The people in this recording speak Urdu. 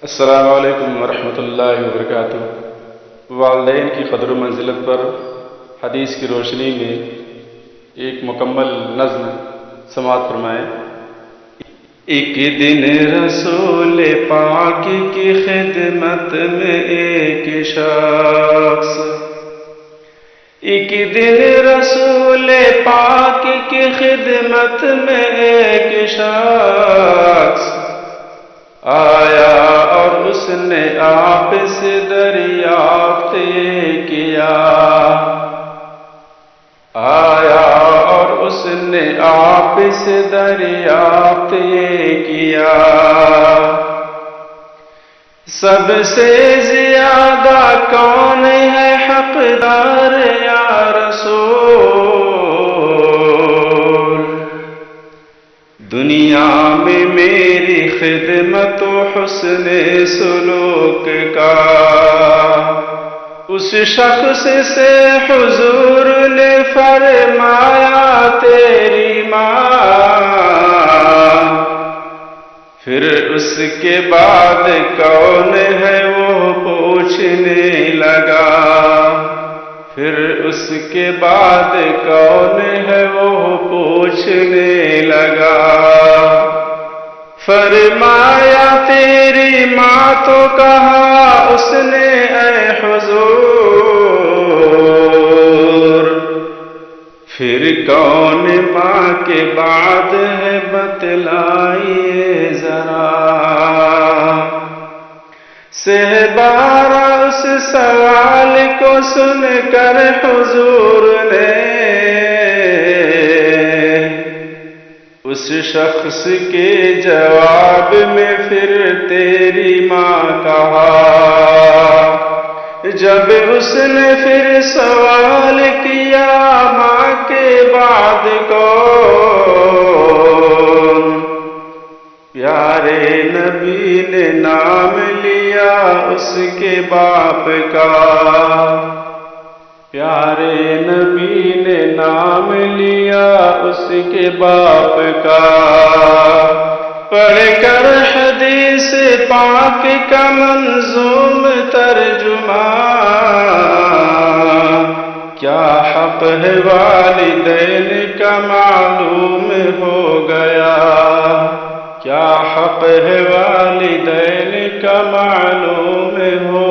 السلام علیکم ورحمۃ اللہ وبرکاتہ۔ والدین کی قدر و منزلت پر حدیث کی روشنی میں ایک مکمل نظم سماعت فرمائیں۔ ایک دن رسول پاک کی خدمت میں ایک شخص، ایک دن رسول پاک کی خدمت میں ایک شخص آیا اور اس نے آپ سے دریافت یہ کیا، آیا اور اس نے آپ سے دریافت یہ کیا، سب سے زیادہ کون ہے حقدار یا رسول؟ دنیا میں میری خدمت و حسن سلوک کا اس شخص سے حضور نے فرمایا تیری ماں، پھر اس کے بعد کون ہے وہ پوچھنے لگا، پھر اس کے بعد کون ہے وہ پوچھنے لگا، فرمایا تیری ماں، تو کہا اس نے اے حضور، پھر کون ماں کے بعد ہے بتلائیے ذرا؟ صحابہ اس سوال کو سن کر حضور نے اس شخص کے جواب میں پھر تیری ماں کہا۔ جب اس نے پھر سوال کیا ماں کے بعد کون، پیارے نبی نے نام لیا اس کے باپ کا، پیارے نبی نے نام لیا اس کے باپ کا۔ پڑھ کر حدیث پاک کا منظوم ترجمہ، کیا حق ہے والدین کا معلوم ہو گیا، کیا حق ہے والدین کا معلوم ہو